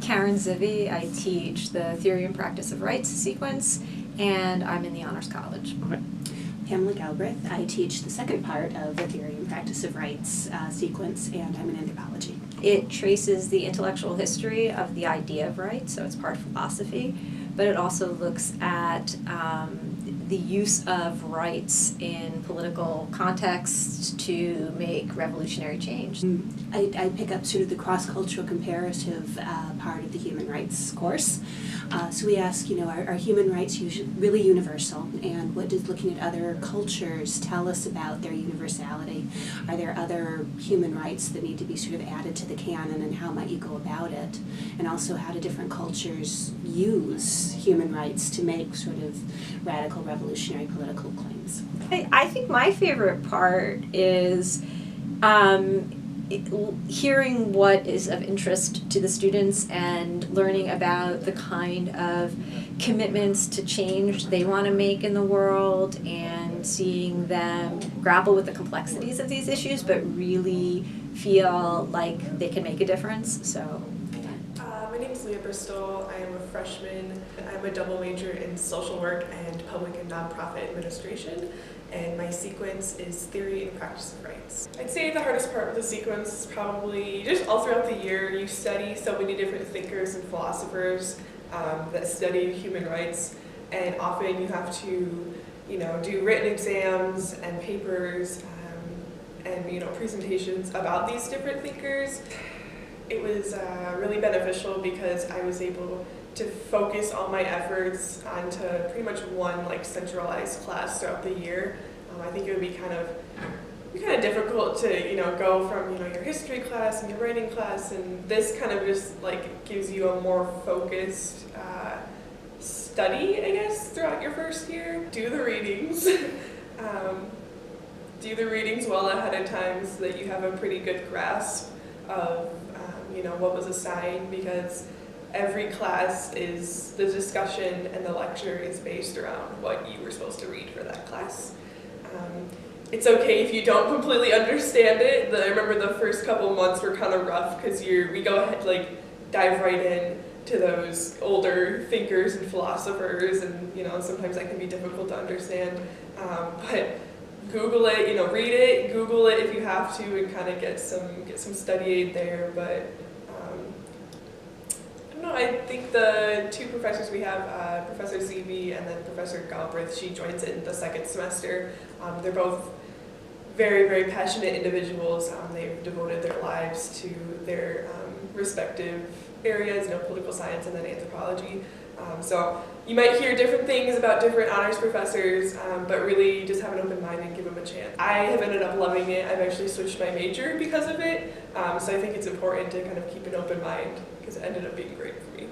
Karen Zivy. I teach the Theory and Practice of Rights sequence, and I'm in the Honors College. Okay. Pamela Galbraith. I teach the second part of the Theory and Practice of Rights sequence, and I'm in anthropology. It traces the intellectual history of the idea of rights, so it's part philosophy, but it also looks at the use of rights in political contexts to make revolutionary change. I pick up sort of the cross-cultural comparative part of the human rights course. So we ask, are human rights really universal? And what does looking at other cultures tell us about their universality? Are there other human rights that need to be sort of added to the canon, and how might you go about it? And also, how do different cultures use human rights to make sort of radical revolutionary political claims? I think my favorite part is hearing what is of interest to the students and learning about the kind of commitments to change they want to make in the world, and seeing them grapple with the complexities of these issues but really feel like they can make a difference. So my name is Leah Bristol. I am a freshman. I'm a double major in social work and public and nonprofit administration, and my sequence is Theory and Practice of Rights. I'd say the hardest part of the sequence is probably just all throughout the year you study so many different thinkers and philosophers that study human rights, and often you have to do written exams and papers and presentations about these different thinkers. It was really beneficial because I was able to focus all my efforts onto pretty much one centralized class throughout the year. I think it would be kind of difficult to go from your history class and your writing class, and this kind of just gives you a more focused study, I guess, throughout your first year. Do the readings. Do the readings well ahead of time so that you have a pretty good grasp of what was assigned, because every class is the discussion and the lecture is based around what you were supposed to read for that class. It's okay if you don't completely understand it. I remember the first couple months were kind of rough because we go ahead dive right in to those older thinkers and philosophers, and sometimes that can be difficult to understand. But Google it, read it, Google it if you have to, and kind of get some study aid there. But I don't know. I think the two professors we have, Professor Zeby and then Professor Galbraith, she joins in the second semester. They're both very, very passionate individuals. They've devoted their lives to their respective areas, political science and then anthropology. So you might hear different things about different honors professors, but really just have an open mind and give them a chance. I have ended up loving it. I've actually switched my major because of it. So I think it's important to kind of keep an open mind, because it ended up being great for me.